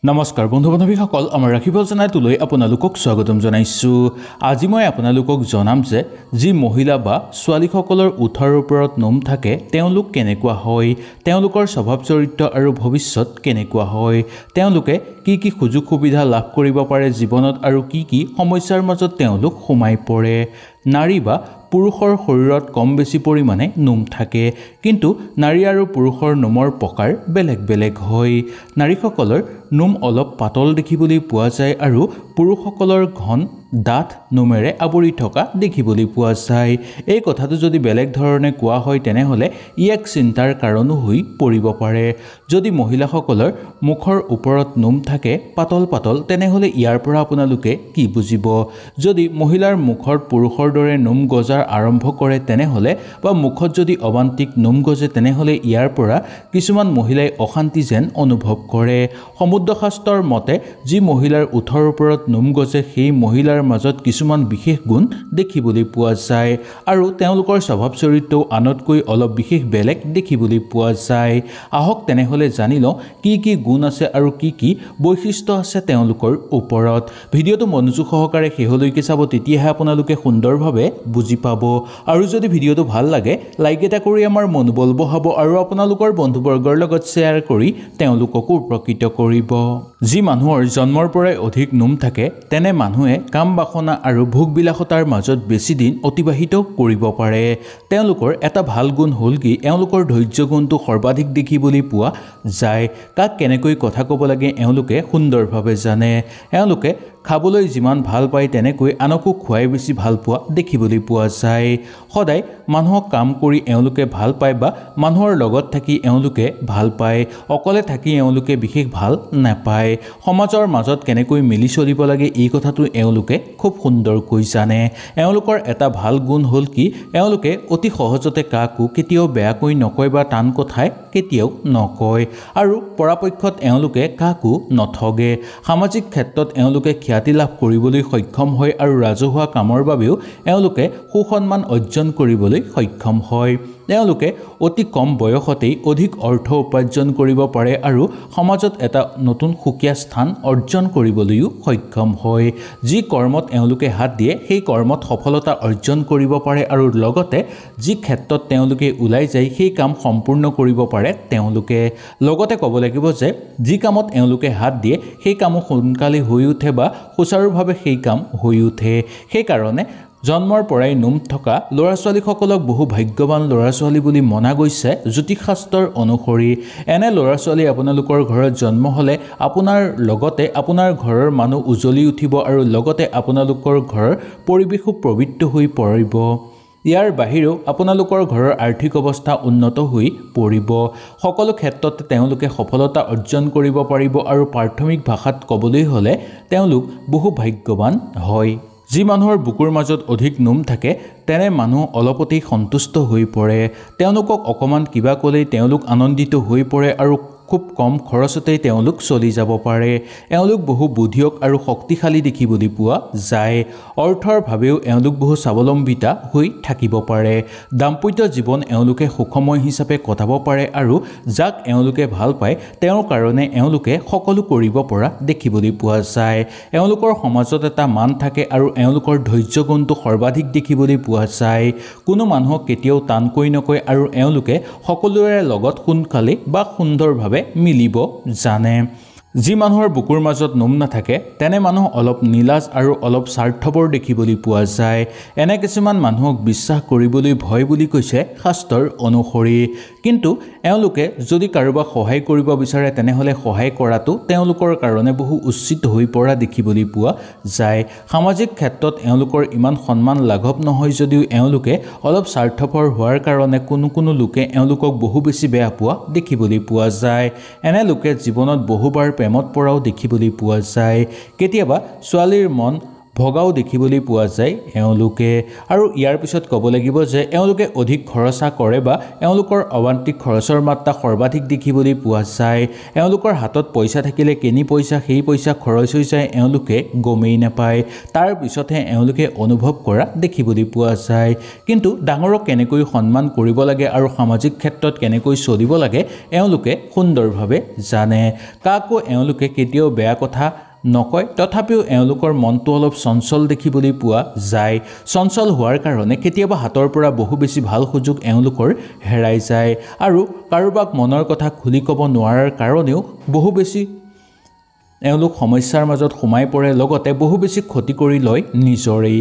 নমস্কাৰ বন্ধু বান্ধৱীসকল আমাৰ ৰাখিবল চেনেলটোলৈ আপোনালোকক স্বাগতম জনাইছোঁ। আজি মই আপোনালোকক জনাম যে যি মহিলা বা ছোৱালীসকলৰ ওঠৰ ওপৰত নোম থাকে তেওঁলোক কেনেকুৱা হয়, তেওঁলোকৰ স্বভাৱ চৰিত্ৰ আৰু ভৱিষ্যত কেনেকুৱা হয়, তেওঁলোকে কি সুযোগ সুবিধা লাভ কৰিব পাৰে জীৱনত আৰু কি সমস্যাৰ মাজত তেওঁলোক সোমাই পৰে। নাৰী বা পুৰুষৰ শৰীৰত কম বেছি পৰিমাণে নোম থাকে, কিন্তু নাৰী আৰু পুৰুষৰ নোমৰ প্ৰকাৰ বেলেগ বেলেগ হয়। নাৰীসকলৰ নোম অলপ পাতল দেখিবলৈ পোৱা যায় আৰু পুৰুষসকলৰ ঘন ডাঠ নোমেৰে আৱৰি থকা দেখিবলৈ পোৱা যায়। এই কথাটো যদি বেলেগ ধৰণে কোৱা হয় তেনেহ'লে ই এক চিন্তাৰ কাৰণো হৈ পৰিব পাৰে। যদি মহিলাসকলৰ মুখৰ ওপৰত নোম থাকে পাতল পাতল, তেনেহ'লে ইয়াৰ পৰা আপোনালোকে কি বুজিব? যদি মহিলাৰ মুখত পুৰুষৰ দৰে নোম গজাৰ আৰম্ভ কৰে তেনেহ'লে বা মুখত যদি অবান্তিক নোম গজে তেনেহ'লে ইয়াৰ পৰা কিছুমান মহিলাই অশান্তি যেন অনুভৱ কৰে। সমুদ্ৰশাস্ত্ৰৰ মতে যি মহিলাৰ ওঠৰ ওপৰত নোম গজে সেই মহিলাৰ মাজত কিছুমান বিশেষ গুণ দেখিবলৈ পোৱা যায় আৰু তেওঁলোকৰ স্বভাৱ চৰিত্ৰও আনতকৈ অলপ বিশেষ বেলেগ দেখিবলৈ পোৱা যায়। আহক তেনেহ'লে জানি লওঁ কি গুণ আছে আৰু কি বৈশিষ্ট্য আছে তেওঁলোকৰ ওপৰত। ভিডিঅ'টো মনোযোগ সহকাৰে শেষলৈকে চাব, তেতিয়াহে আপোনালোকে সুন্দৰভাৱে বুজি পাব। আৰু যদি ভিডিঅ'টো ভাল লাগে লাইক এটা কৰি আমাৰ মনোবল বঢ়াব আৰু আপোনালোকৰ বন্ধুবৰ্গৰ লগত শ্বেয়াৰ কৰি তেওঁলোককো উপকৃত কৰিব। যি মানুহৰ জন্মৰ পৰাই অধিক নোম থাকে তেনে মানুহে কাম বাসনা আৰু ভোগ বিলাসতাৰ মাজত বেছি দিন অতিবাহিত কৰিব পাৰে। তেওঁলোকৰ এটা ভাল গুণ হ'ল কি এওঁলোকৰ ধৈৰ্য গুণটো সৰ্বাধিক দেখিবলৈ পোৱা যায়। কাক কেনেকৈ কথা ক'ব লাগে এওঁলোকে সুন্দৰভাৱে জানে। এওঁলোকে খাবলৈ যিমান ভাল পায় তেনেকৈ আনকো খুৱাই বেছি ভাল পোৱা দেখিবলৈ পোৱা যায়। সদায় মানুহক কাম কৰি এওঁলোকে ভাল পায় বা মানুহৰ লগত থাকি এওঁলোকে ভাল পায়। অকলে থাকি এওঁলোকে বিশেষ ভাল নাপায়। সমাজৰ মাজত কেনেকৈ মিলি চলিব লাগে এই কথাটো এওঁলোকে খুব সুন্দৰকৈ জানে। এওঁলোকৰ এটা ভাল গুণ হ'ল কি এওঁলোকে অতি সহজতে কাকো কেতিয়াও বেয়াকৈ নকয় বা টান কথাই কেতিয়াও নকয় আৰু পৰাপক্ষত এওঁলোকে কাকো নঠগে। সামাজিক ক্ষেত্ৰত এওঁলোকে খ্যাতি লাভ কৰিবলৈ সক্ষম হয় আৰু ৰাজহুৱা কামৰ বাবেও এওঁলোকে সুসন্মান অৰ্জন কৰিবলৈ সক্ষম হয়। তেওঁলোকে অতি কম বয়সতেই অধিক অৰ্থ উপাৰ্জন কৰিব পাৰে আৰু সমাজত এটা নতুন সুকীয়া স্থান অৰ্জন কৰিবলৈও সক্ষম হয়। যি কৰ্মত এওঁলোকে হাত দিয়ে সেই কৰ্মত সফলতা অৰ্জন কৰিব পাৰে আৰু লগতে যি ক্ষেত্ৰত তেওঁলোকে ওলাই যায় সেই কাম সম্পূৰ্ণ কৰিব পাৰে তেওঁলোকে। লগতে ক'ব লাগিব যে যি কামত এওঁলোকে হাত দিয়ে সেই কামো সোনকালে হৈ উঠে বা সুচাৰুভাৱে সেই কাম হৈ উঠে। সেইকাৰণে জন্মৰ পৰাই নোম থকা ল'ৰা ছোৱালীসকলক বহু ভাগ্যৱান ল'ৰা ছোৱালী বুলি মনা গৈছে জ্যোতিষশাস্ত্ৰৰ অনুসৰি। এনে ল'ৰা ছোৱালী আপোনালোকৰ ঘৰত জন্ম হ'লে আপোনাৰ লগতে আপোনাৰ ঘৰৰ মানুহ উজ্বলি উঠিব আৰু লগতে আপোনালোকৰ ঘৰৰ পৰিৱেশো পবিত্ৰ হৈ পৰিব। ইয়াৰ বাহিৰেও আপোনালোকৰ ঘৰৰ আৰ্থিক অৱস্থা উন্নত হৈ পৰিব। সকলো ক্ষেত্ৰতে তেওঁলোকে সফলতা অৰ্জন কৰিব পাৰিব আৰু প্ৰাথমিক ভাষাত ক'বলৈ হ'লে তেওঁলোক বহু ভাগ্যৱান হয়। যি মানুহৰ বুকুৰ মাজত অধিক নোম থাকে তেনে মানুহ অলপতেই সন্তুষ্ট হৈ পৰে। তেওঁলোকক অকণমান কিবা ক'লেই তেওঁলোক আনন্দিত হৈ পৰে আৰু খুব কম খৰচতেই তেওঁলোক চলি যাব পাৰে। এওঁলোক বহু বুদ্ধিয়ক আৰু শক্তিশালী দেখিবলৈ পোৱা যায়। অৰ্থৰ ভাৱেও এওঁলোক বহু স্বাৱলম্বিতা হৈ থাকিব পাৰে। দাম্পত্য জীৱন এওঁলোকে সুখময় হিচাপে কটাব পাৰে আৰু যাক এওঁলোকে ভাল পায় তেওঁৰ কাৰণে এওঁলোকে সকলো কৰিব পৰা দেখিবলৈ পোৱা যায়। এওঁলোকৰ সমাজত এটা মান থাকে আৰু এওঁলোকৰ ধৈৰ্য গুণটো সৰ্বাধিক দেখিবলৈ পোৱা যায়। কোনো মানুহক কেতিয়াও টানকৈ নকয় আৰু এওঁলোকে সকলোৰে লগত সোনকালে বা সুন্দৰভাৱে মিলিব জানে। যি মানুহৰ বুকুৰ মাজত নোম নাথাকে তেনে মানুহ অলপ নীলাজ আৰু অলপ স্বাৰ্থপৰ দেখিবলৈ পোৱা যায়। এনে কিছুমান মানুহক বিশ্বাস কৰিবলৈ ভয় বুলি কৈছে শাস্ত্ৰৰ অনুসৰি। কিন্তু এওঁলোকে যদি কাৰোবাক সহায় কৰিব বিচাৰে তেনেহ'লে সহায় কৰাটো তেওঁলোকৰ কাৰণে বহু উচিত হৈ পৰা দেখিবলৈ পোৱা যায়। সামাজিক ক্ষেত্ৰত এওঁলোকৰ ইমান সন্মান লাঘৱ নহয় যদিও এওঁলোকে অলপ স্বাৰ্থপৰ হোৱাৰ কাৰণে কোনো লোকে এওঁলোকক বহু বেছি বেয়া পোৱা দেখিবলৈ পোৱা যায়। এনে লোকে জীৱনত বহুবাৰ প্ৰেমত পৰাও দেখিবলৈ পোৱা যায়। কেতিয়াবা ছোৱালীৰ মন ভগাও দেখিবলৈ পোৱা যায় এওঁলোকে আৰু ইয়াৰ পিছত ক'ব লাগিব যে এওঁলোকে অধিক খৰচা কৰে বা এওঁলোকৰ অবান্তিক খৰচৰ মাত্ৰা সৰ্বাধিক দেখিবলৈ পোৱা যায় এওঁলোকৰ হাতত পইচা থাকিলে কেনি পইচা সেই পইচা খৰচ হৈ যায় এওঁলোকে গমেই নাপায় তাৰ পিছতহে এওঁলোকে অনুভৱ কৰা দেখিবলৈ পোৱা যায় কিন্তু ডাঙৰক কেনেকৈ সন্মান কৰিব লাগে আৰু সামাজিক ক্ষেত্ৰত কেনেকৈ চলিব লাগে এওঁলোকে সুন্দৰভাৱে জানে কাকো এওঁলোকে কেতিয়াও বেয়া কথা নকয় তথাপিও এওঁলোকৰ মনটো অলপ চঞ্চল দেখিবলৈ পোৱা যায় চঞ্চল হোৱাৰ কাৰণে কেতিয়াবা হাতৰ পৰা বহু বেছি ভাল সুযোগ এওঁলোকৰ হেৰাই যায় আৰু কাৰোবাক মনৰ কথা খুলি ক'ব নোৱাৰাৰ কাৰণেও বহু বেছি এওঁলোক সমস্যাৰ মাজত সোমাই পৰে লগতে বহু বেছি ক্ষতি কৰি লয় নিজৰেই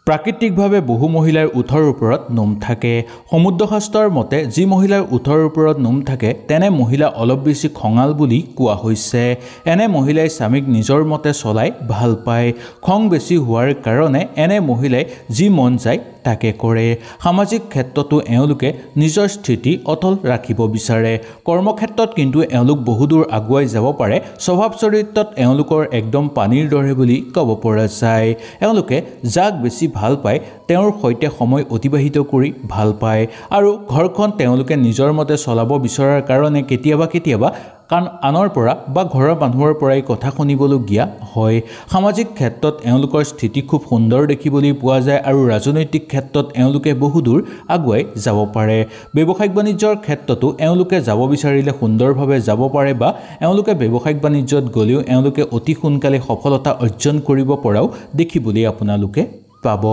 প্ৰাকৃতিকভাৱে বহু মহিলাৰ ওঠৰ ওপৰত নোম থাকে সমুদ্ৰশাস্ত্ৰৰ মতে যি মহিলাৰ ওঠৰ ওপৰত নোম থাকে তেনে মহিলা অলপ বেছি খঙাল বুলি কোৱা হৈছে এনে মহিলাই স্বামীক নিজৰ মতে চলাই ভাল পায় খং বেছি হোৱাৰ কাৰণে এনে মহিলাই যি মন যায় তাকে কৰে সামাজিক ক্ষেত্ৰতো এওঁলোকে নিজৰ স্থিতি অটল ৰাখিব বিচাৰে কৰ্মক্ষেত্ৰত কিন্তু এওঁলোক বহুদূৰ আগুৱাই যাব পাৰে স্বভাৱ চৰিত্ৰত এওঁলোকৰ একদম পানীৰ দৰে বুলি ক'ব পৰা যায় এওঁলোকে যাক বেছি ভাল পায় তেওঁৰ সৈতে সময় অতিবাহিত কৰি ভাল পায় আৰু ঘৰখন তেওঁলোকে নিজৰ মতে চলাব বিচৰাৰ কাৰণে কেতিয়াবা কাৰণ আনৰ পৰা বা ঘৰৰ মানুহৰ পৰাই কথা শুনিবলগীয়া হয় সামাজিক ক্ষেত্ৰত এওঁলোকৰ স্থিতি খুব সুন্দৰ দেখিবলৈ পোৱা যায় আৰু ৰাজনৈতিক ক্ষেত্ৰত এওঁলোকে বহুদূৰ আগুৱাই যাব পাৰে ব্যৱসায়িক বাণিজ্যৰ ক্ষেত্ৰতো এওঁলোকে যাব বিচাৰিলে সুন্দৰভাৱে যাব পাৰে বা এওঁলোকে ব্যৱসায়িক বাণিজ্যত গ'লেও এওঁলোকে অতি সোনকালে সফলতা অৰ্জন কৰিব পৰাও দেখিবলৈ আপোনালোকে পাব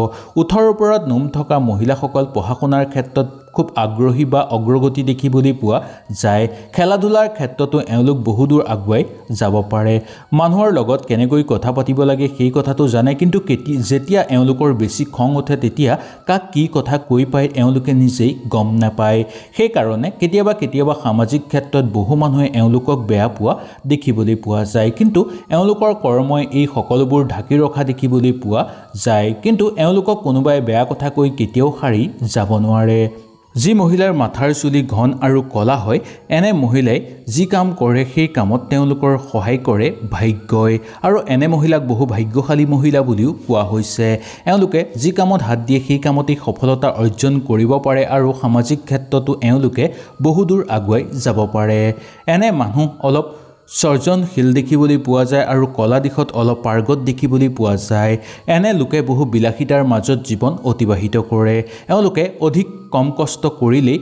ওঠৰ ওপৰত নোম থকা মহিলাসকল পঢ়া শুনাৰ ক্ষেত্ৰত খুব আগ্ৰহী বা অগ্ৰগতি দেখিবলৈ পোৱা যায় খেলা ধূলাৰ ক্ষেত্ৰতো এওঁলোক বহুদূৰ আগুৱাই যাব পাৰে মানুহৰ লগত কেনেকৈ কথা পাতিব লাগে সেই কথাটো জানে কিন্তু যেতিয়া এওঁলোকৰ বেছি খং উঠে তেতিয়া কাক কি কথা কৈ পায় এওঁলোকে নিজেই গম নাপায় সেইকাৰণে কেতিয়াবা সামাজিক ক্ষেত্ৰত বহু মানুহে এওঁলোকক বেয়া পোৱা দেখিবলৈ পোৱা যায় কিন্তু এওঁলোকৰ কৰ্মই এই সকলোবোৰ ঢাকি ৰখা দেখিবলৈ পোৱা যায় কিন্তু এওঁলোকক কোনোবাই বেয়া কথা কৈ কেতিয়াও সাৰি যাব নোৱাৰে যি মহিলাৰ মাথাৰ চুলি ঘন আৰু কলা হয় এনে মহিলাই যি কাম কৰে সেই কামত তেওঁলোকৰ সহায় কৰে ভাগ্যই আৰু এনে মহিলাক বহু ভাগ্যশালী মহিলা বুলিও কোৱা হৈছে এওঁলোকে যি কামত হাত দিয়ে সেই কামতেই সফলতা অৰ্জন কৰিব পাৰে আৰু সামাজিক ক্ষেত্ৰতো এওঁলোকে বহুদূৰ আগুৱাই যাব পাৰে এনে মানুহ অলপ সৰ্জনশীল দেখিবলৈ পোৱা যায় আৰু কলা দিশত অলপ পাৰ্গত দেখিবলৈ পোৱা যায় এনে লোকে বহু বিলাসিতাৰ মাজত জীৱন অতিবাহিত কৰে এওঁলোকে অধিক কম কষ্ট কৰিলেই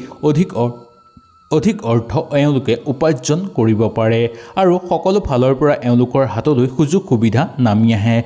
অধিক অৰ্থ এওঁলোকে উপাৰ্জন কৰিব পাৰে আৰু সকলো ফালৰ পৰা এওঁলোকৰ হাতলৈ সুযোগ সুবিধা নামি আহে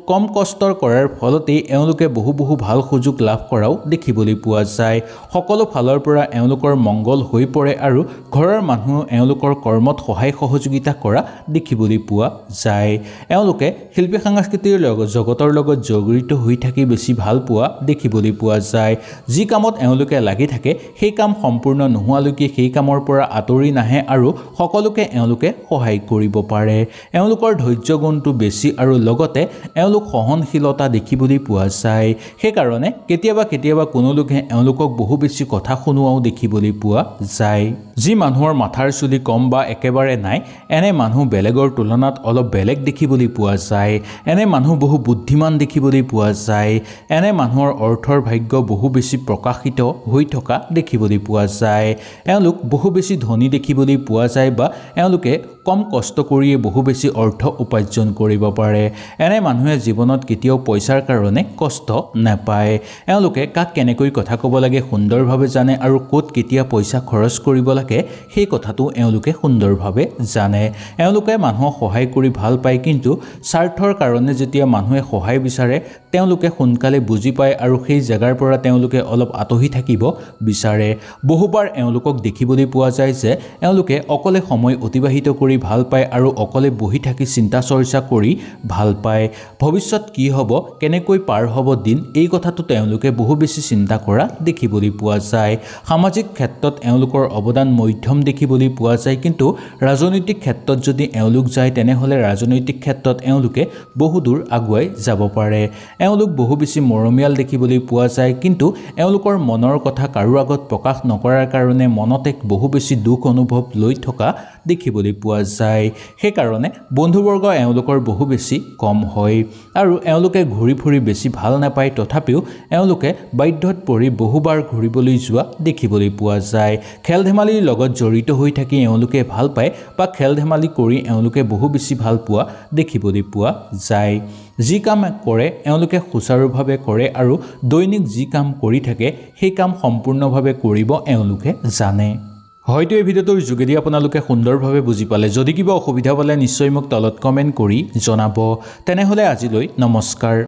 কম কষ্ট কৰাৰ ফলতেই এওঁলোকে বহু ভাল সুযোগ লাভ কৰাও দেখিবলৈ পোৱা যায় সকলো ফালৰ পৰা এওঁলোকৰ মংগল হৈ পৰে আৰু ঘৰৰ মানুহ এওঁলোকৰ কৰ্মত সহায় সহযোগিতা কৰা দেখিবলৈ পোৱা যায় এওঁলোকে শিল্পী সাংস্কৃতিক জগতৰ লগত জড়িত হৈ থাকি বেছি ভাল পোৱা দেখিবলৈ পোৱা যায় যি কামত এওঁলোকে লাগি থাকে সেই কাম সম্পূৰ্ণ নোহোৱালৈকে সেই কামৰ পৰা আঁতৰি নাহে আৰু সকলোকে এওঁলোকে সহায় কৰিব পাৰে এওঁলোকৰ ধৈৰ্য গুণটো বেছি আৰু লগতে এওঁলোক সহনশীলতা দেখিবলৈ পোৱা যায় সেইকাৰণে কেতিয়াবা কোনো লোকে এওঁলোকক বহু বেছি কথা শুনোৱাও দেখিবলৈ পোৱা যায় যি মানুহৰ মাথাৰ চুলি কম বা একেবাৰে নাই এনে মানুহ বেলেগৰ তুলনাত অলপ বেলেগ দেখিবলৈ পোৱা যায় এনে মানুহ বহু বুদ্ধিমান দেখিবলৈ পোৱা যায় এনে মানুহৰ অৰ্থৰ ভাগ্য বহু বেছি প্ৰকাশিত হৈ থকা দেখিবলৈ পোৱা যায় এওঁলোক বহু বেছি ধনী দেখিবলৈ পোৱা যায় বা এওঁলোকে কম কষ্ট কৰিয়ে বহু বেছি অৰ্থ উপাৰ্জন কৰিব পাৰে এনে মানুহে জীৱনত কেতিয়াও পইচাৰ কাৰণে কষ্ট নাপায় এওঁলোকে কাক কেনেকৈ কথা ক'ব লাগে সুন্দৰভাৱে জানে আৰু ক'ত কেতিয়া পইচা খৰচ কৰিব লাগে সেই কথাটো এওঁলোকে সুন্দৰভাৱে জানে এওঁলোকে মানুহক সহায় কৰি ভাল পায় কিন্তু স্বাৰ্থৰ কাৰণে যেতিয়া মানুহে সহায় বিচাৰে তেওঁলোকে সোনকালে বুজি পায় আৰু সেই জেগাৰ পৰা তেওঁলোকে অলপ আঁতৰি থাকিব বিচাৰে বহুবাৰ এওঁলোকক দেখিবলৈ পোৱা যায় যে এওঁলোকে অকলে সময় অতিবাহিত কৰি ভাল পায় আৰু অকলে বহি থাকি চিন্তা চৰ্চা কৰি ভাল পায় ভৱিষ্যত কি হ'ব কেনেকৈ পাৰ হ'ব দিন এই কথাটো তেওঁলোকে বহু বেছি চিন্তা কৰা দেখিবলৈ পোৱা যায় সামাজিক ক্ষেত্ৰত এওঁলোকৰ অৱদান মধ্যম দেখিবলৈ পোৱা যায় কিন্তু ৰাজনৈতিক ক্ষেত্ৰত যদি এওঁলোক যায় তেনেহ'লে ৰাজনৈতিক ক্ষেত্ৰত এওঁলোকে বহুদূৰ আগুৱাই যাব পাৰে এওঁলোক বহু বেছি মৰমীয়াল দেখিবলৈ পোৱা যায় কিন্তু এওঁলোকৰ মনৰ কথা কাৰো আগত প্ৰকাশ নকৰাৰ কাৰণে মনত এক বহু বেছি দুখ অনুভৱ লৈ থকা দেখিবলৈ পোৱা পোৱা যায় সেইকাৰণে বন্ধুবৰ্গ এওঁলোকৰ বহু বেছি কম হয় আৰু এওঁলোকে ঘূৰি ফুৰি বেছি ভাল নাপায় তথাপিও এওঁলোকে বাধ্যত পৰি বহুবাৰ ঘূৰিবলৈ যোৱা দেখিবলৈ পোৱা যায় খেল ধেমালিৰ লগত জড়িত হৈ থাকি এওঁলোকে ভাল পায় বা খেল ধেমালি কৰি এওঁলোকে বহু বেছি ভাল পোৱা দেখিবলৈ পোৱা যায় যি কাম কৰে এওঁলোকে সুচাৰুভাৱে কৰে আৰু দৈনিক যি কাম কৰি থাকে সেই কাম সম্পূৰ্ণভাৱে কৰিব এওঁলোকে জানে হয়তো এই ভিডিঅ'টোৰ যোগেদি আপোনালোকে সুন্দৰভাৱে বুজি পালে যদি কিবা অসুবিধা পালে নিশ্চয় মোক তলত কমেণ্ট কৰি জনাব তেনেহ'লে আজিলৈ নমস্কাৰ